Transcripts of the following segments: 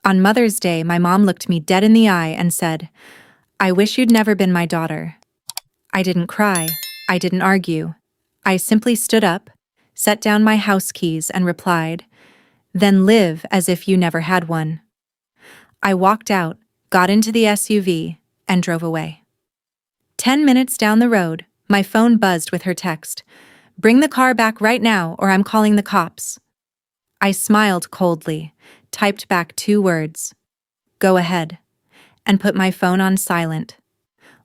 On Mother's Day, my mom looked me dead in the eye and said, "I wish you'd never been my daughter." I didn't cry. I didn't argue. I simply stood up, set down my house keys, and replied, "Then live as if you never had one." I walked out, got into the SUV, and drove away. 10 minutes down the road, my phone buzzed with her text, "Bring the car back right now or I'm calling the cops." I smiled coldly, typed back 2 words, "Go ahead," and put my phone on silent.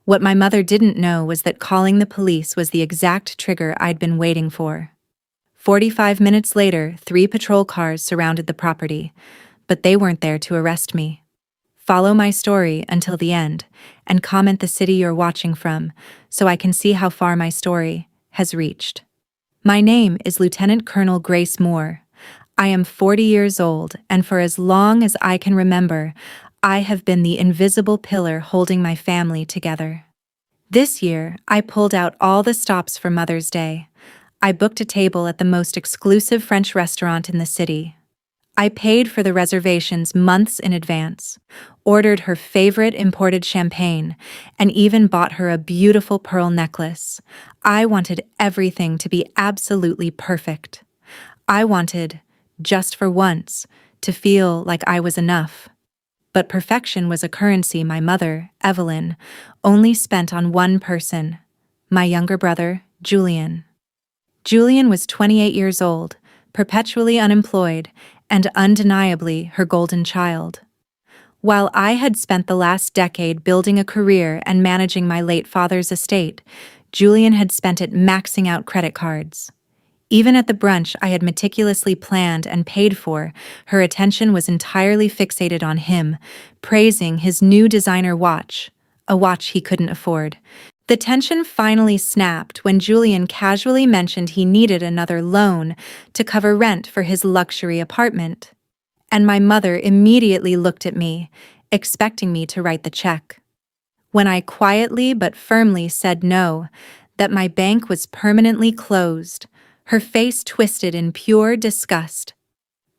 What my mother didn't know was that calling the police was the exact trigger I'd been waiting for. 45 minutes later, 3 patrol cars surrounded the property, but they weren't there to arrest me. Follow my story until the end, and comment the city you're watching from, so I can see how far my story has reached. My name is Lieutenant Colonel Grace Moore. I am 40 years old, and for as long as I can remember, I have been the invisible pillar holding my family together. This year, I pulled out all the stops for Mother's Day. I booked a table at the most exclusive French restaurant in the city. I paid for the reservations months in advance, ordered her favorite imported champagne, and even bought her a beautiful pearl necklace. I wanted everything to be absolutely perfect. I wanted, just for once, to feel like I was enough. But perfection was a currency my mother, Evelyn, only spent on one person, my younger brother, Julian. Julian was 28 years old, perpetually unemployed, and undeniably her golden child. While I had spent the last decade building a career and managing my late father's estate, Julian had spent it maxing out credit cards. Even at the brunch I had meticulously planned and paid for, her attention was entirely fixated on him, praising his new designer watch, a watch he couldn't afford. The tension finally snapped when Julian casually mentioned he needed another loan to cover rent for his luxury apartment. And my mother immediately looked at me, expecting me to write the check. When I quietly but firmly said no, that my bank was permanently closed, her face twisted in pure disgust.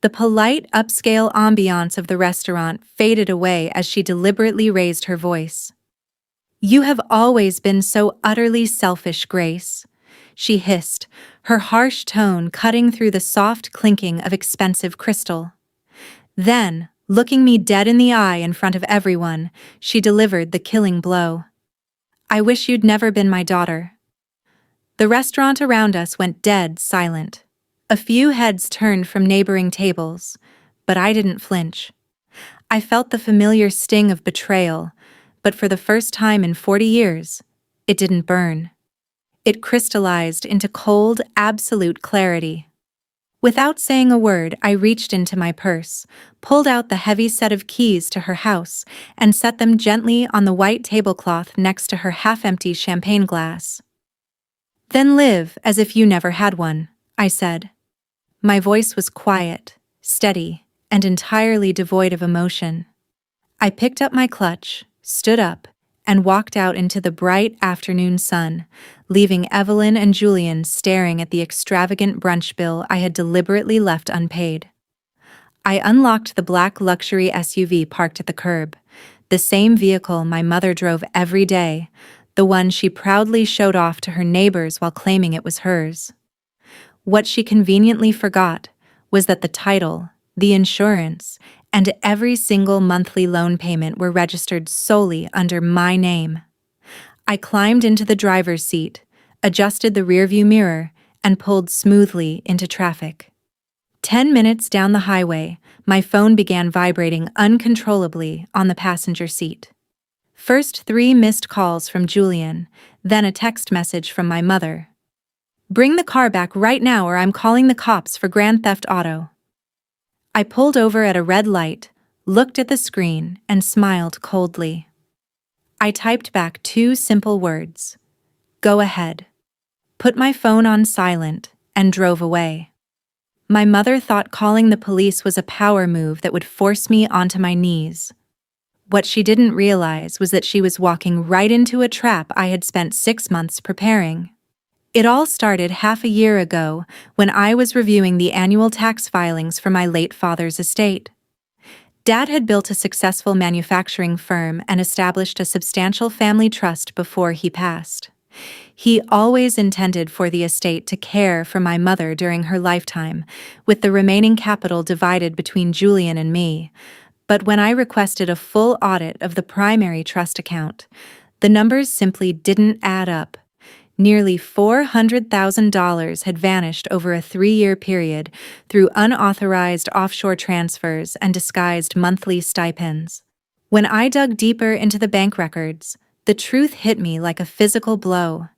The polite, upscale ambiance of the restaurant faded away as she deliberately raised her voice. "You have always been so utterly selfish, Grace," she hissed, her harsh tone cutting through the soft clinking of expensive crystal. Then, looking me dead in the eye in front of everyone, she delivered the killing blow. "I wish you'd never been my daughter." The restaurant around us went dead silent. A few heads turned from neighboring tables, but I didn't flinch. I felt the familiar sting of betrayal, but for the first time in 40 years, it didn't burn. It crystallized into cold, absolute clarity. Without saying a word, I reached into my purse, pulled out the heavy set of keys to her house, and set them gently on the white tablecloth next to her half-empty champagne glass. "Then live as if you never had one," I said. My voice was quiet, steady, and entirely devoid of emotion. I picked up my clutch, stood up, and walked out into the bright afternoon sun, leaving Evelyn and Julian staring at the extravagant brunch bill I had deliberately left unpaid. I unlocked the black luxury SUV parked at the curb, the same vehicle my mother drove every day, the one she proudly showed off to her neighbors while claiming it was hers. What she conveniently forgot was that the title, the insurance, and every single monthly loan payment were registered solely under my name. I climbed into the driver's seat, adjusted the rearview mirror, and pulled smoothly into traffic. 10 minutes down the highway, my phone began vibrating uncontrollably on the passenger seat. First 3 missed calls from Julian, then a text message from my mother. "Bring the car back right now or I'm calling the cops for grand theft auto." I pulled over at a red light, looked at the screen, and smiled coldly. I typed back 2 simple words, "Go ahead," put my phone on silent, and drove away. My mother thought calling the police was a power move that would force me onto my knees. What she didn't realize was that she was walking right into a trap I had spent 6 months preparing. It all started half a year ago when I was reviewing the annual tax filings for my late father's estate. Dad had built a successful manufacturing firm and established a substantial family trust before he passed. He always intended for the estate to care for my mother during her lifetime, with the remaining capital divided between Julian and me. But when I requested a full audit of the primary trust account, the numbers simply didn't add up. Nearly $400,000 had vanished over a 3-year period through unauthorized offshore transfers and disguised monthly stipends. When I dug deeper into the bank records, the truth hit me like a physical blow.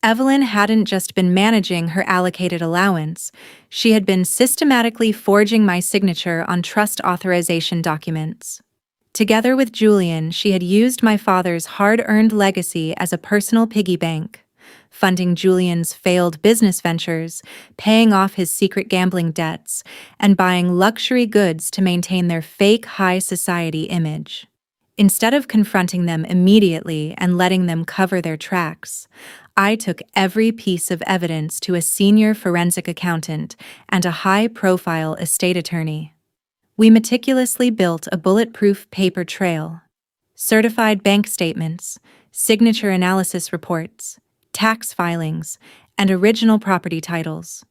Evelyn hadn't just been managing her allocated allowance, she had been systematically forging my signature on trust authorization documents. Together with Julian, she had used my father's hard-earned legacy as a personal piggy bank, funding Julian's failed business ventures, paying off his secret gambling debts, and buying luxury goods to maintain their fake high society image. Instead of confronting them immediately and letting them cover their tracks, I took every piece of evidence to a senior forensic accountant and a high-profile estate attorney. We meticulously built a bulletproof paper trail: certified bank statements, signature analysis reports, tax filings, and original property titles.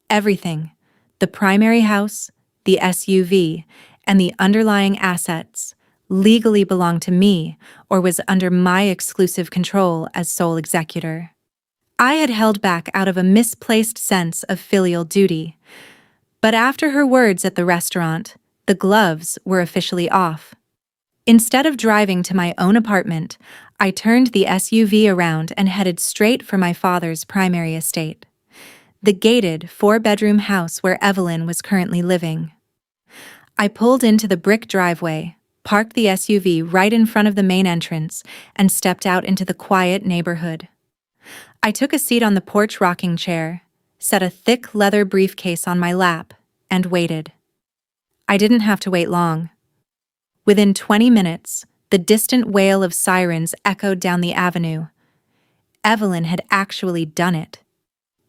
Everything: the primary house, the SUV, and the underlying assets legally belonged to me or was under my exclusive control as sole executor. I had held back out of a misplaced sense of filial duty. But after her words at the restaurant, the gloves were officially off. Instead of driving to my own apartment, I turned the SUV around and headed straight for my father's primary estate, the gated 4-bedroom house where Evelyn was currently living. I pulled into the brick driveway, parked the SUV right in front of the main entrance, and stepped out into the quiet neighborhood. I took a seat on the porch rocking chair, set a thick leather briefcase on my lap, and waited. I didn't have to wait long. Within 20 minutes, the distant wail of sirens echoed down the avenue. Evelyn had actually done it.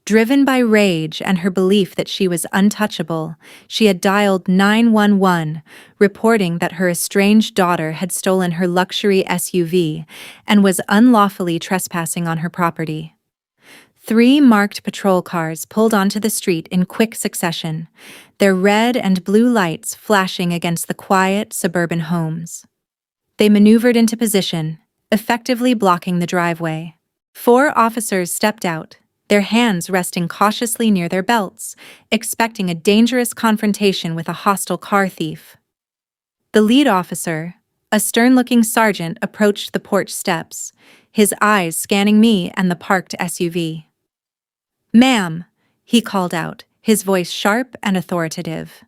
Driven by rage and her belief that she was untouchable, she had dialed 911, reporting that her estranged daughter had stolen her luxury SUV and was unlawfully trespassing on her property. 3 marked patrol cars pulled onto the street in quick succession, their red and blue lights flashing against the quiet suburban homes. They maneuvered into position, effectively blocking the driveway. 4 officers stepped out, their hands resting cautiously near their belts, expecting a dangerous confrontation with a hostile car thief. The lead officer, a stern-looking sergeant, approached the porch steps, his eyes scanning me and the parked SUV. "Ma'am," he called out, his voice sharp and authoritative.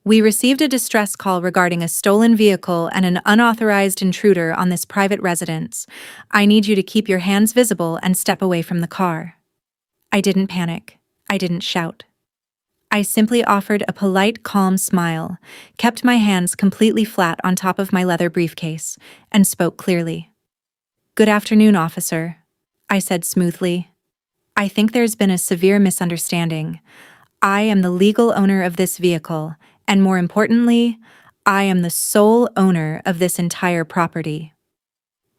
"We received a distress call regarding a stolen vehicle and an unauthorized intruder on this private residence. I need you to keep your hands visible and step away from the car." I didn't panic. I didn't shout. I simply offered a polite, calm smile, kept my hands completely flat on top of my leather briefcase, and spoke clearly. "Good afternoon, officer," I said smoothly. "I think there's been a severe misunderstanding. I am the legal owner of this vehicle, and more importantly, I am the sole owner of this entire property."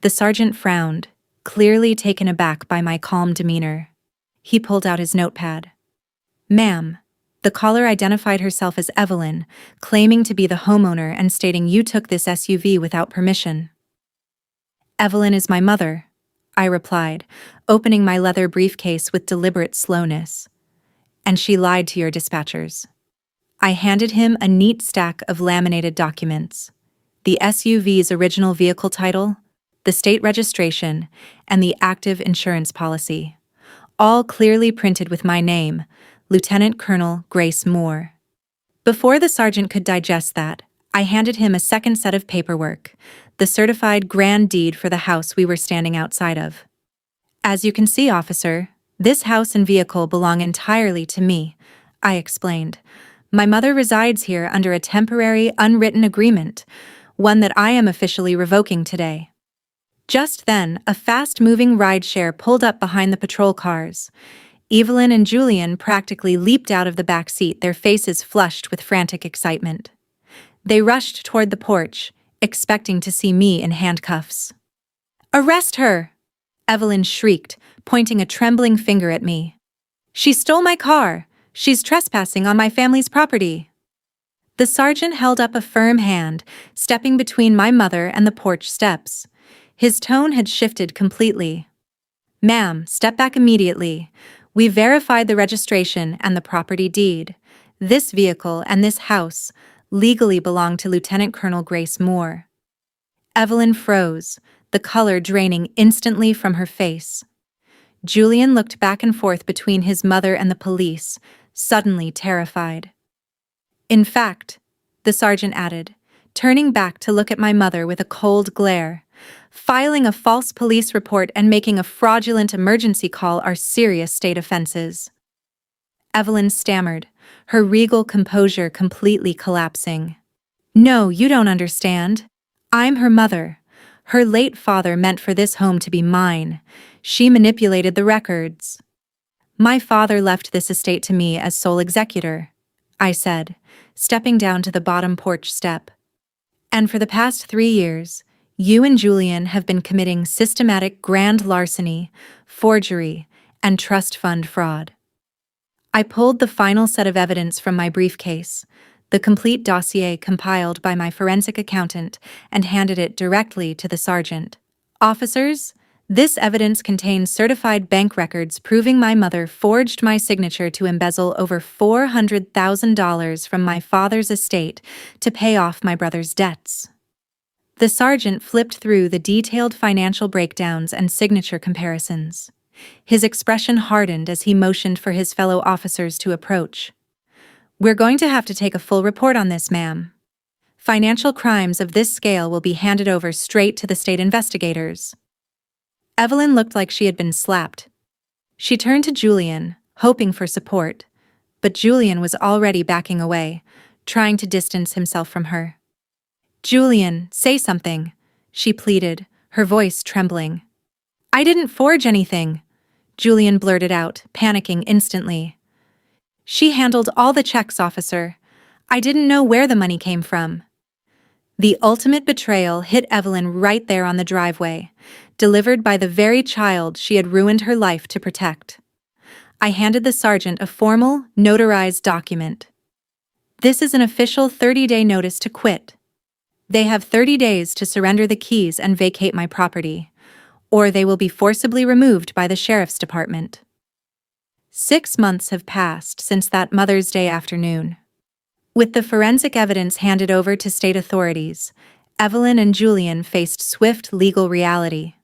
The sergeant frowned, clearly taken aback by my calm demeanor. He pulled out his notepad. "Ma'am," the caller identified herself as Evelyn, claiming to be the homeowner and stating you took this SUV without permission. "Evelyn is my mother," I replied, opening my leather briefcase with deliberate slowness. "And she lied to your dispatchers." I handed him a neat stack of laminated documents: the SUV's original vehicle title, the state registration, and the active insurance policy, all clearly printed with my name, Lieutenant Colonel Grace Moore. Before the sergeant could digest that, I handed him a second set of paperwork, the certified grand deed for the house we were standing outside of. "As you can see, officer, this house and vehicle belong entirely to me," I explained. "My mother resides here under a temporary, unwritten agreement, one that I am officially revoking today." Just then, a fast-moving rideshare pulled up behind the patrol cars. Evelyn and Julian practically leaped out of the back seat, their faces flushed with frantic excitement. They rushed toward the porch, expecting to see me in handcuffs. "Arrest her!" Evelyn shrieked, pointing a trembling finger at me. "She stole my car! She's trespassing on my family's property!" The sergeant held up a firm hand, stepping between my mother and the porch steps. His tone had shifted completely. "Ma'am, step back immediately. We verified the registration and the property deed. This vehicle and this house legally belong to Lieutenant Colonel Grace Moore." Evelyn froze, the color draining instantly from her face. Julian looked back and forth between his mother and the police, suddenly terrified. "In fact," the sergeant added, turning back to look at my mother with a cold glare, "filing a false police report and making a fraudulent emergency call are serious state offenses." Evelyn stammered, her regal composure completely collapsing. "No, you don't understand. I'm her mother. Her late father meant for this home to be mine. She manipulated the records. My father left this estate to me as sole executor," I said, stepping down to the bottom porch step. "And for the past 3 years, you and Julian have been committing systematic grand larceny, forgery, and trust fund fraud." I pulled the final set of evidence from my briefcase, the complete dossier compiled by my forensic accountant, and handed it directly to the sergeant. "Officers, this evidence contains certified bank records proving my mother forged my signature to embezzle over $400,000 from my father's estate to pay off my brother's debts." The sergeant flipped through the detailed financial breakdowns and signature comparisons. His expression hardened as he motioned for his fellow officers to approach. "We're going to have to take a full report on this, ma'am. Financial crimes of this scale will be handed over straight to the state investigators." Evelyn looked like she had been slapped. She turned to Julian, hoping for support, but Julian was already backing away, trying to distance himself from her. "Julian, say something," she pleaded, her voice trembling. "I didn't forge anything," Julian blurted out, panicking instantly. "She handled all the checks, officer. I didn't know where the money came from." The ultimate betrayal hit Evelyn right there on the driveway, delivered by the very child she had ruined her life to protect. I handed the sergeant a formal, notarized document. "This is an official 30-day notice to quit. They have 30 days to surrender the keys and vacate my property, or they will be forcibly removed by the sheriff's department." 6 months have passed since that Mother's Day afternoon. With the forensic evidence handed over to state authorities, Evelyn and Julian faced swift legal reality.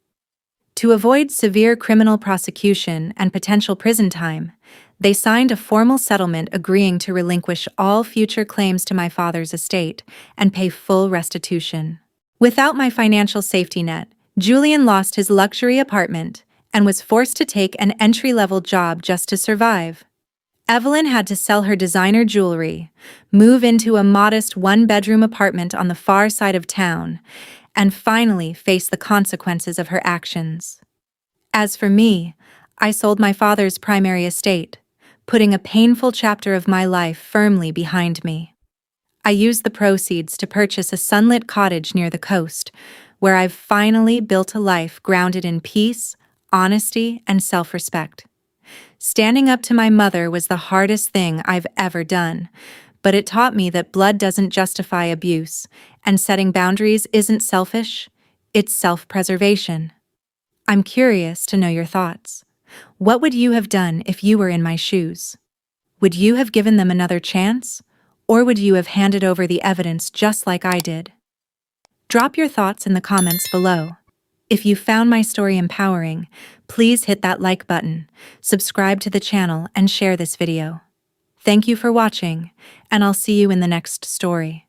To avoid severe criminal prosecution and potential prison time, they signed a formal settlement agreeing to relinquish all future claims to my father's estate and pay full restitution. Without my financial safety net, Julian lost his luxury apartment and was forced to take an entry-level job just to survive. Evelyn had to sell her designer jewelry, move into a modest one-bedroom apartment on the far side of town, and finally face the consequences of her actions. As for me, I sold my father's primary estate, putting a painful chapter of my life firmly behind me. I used the proceeds to purchase a sunlit cottage near the coast, where I've finally built a life grounded in peace, honesty, and self-respect. Standing up to my mother was the hardest thing I've ever done, but it taught me that blood doesn't justify abuse, and setting boundaries isn't selfish, it's self-preservation. I'm curious to know your thoughts. What would you have done if you were in my shoes? Would you have given them another chance, or would you have handed over the evidence just like I did? Drop your thoughts in the comments below. If you found my story empowering, please hit that like button, subscribe to the channel, and share this video. Thank you for watching, and I'll see you in the next story.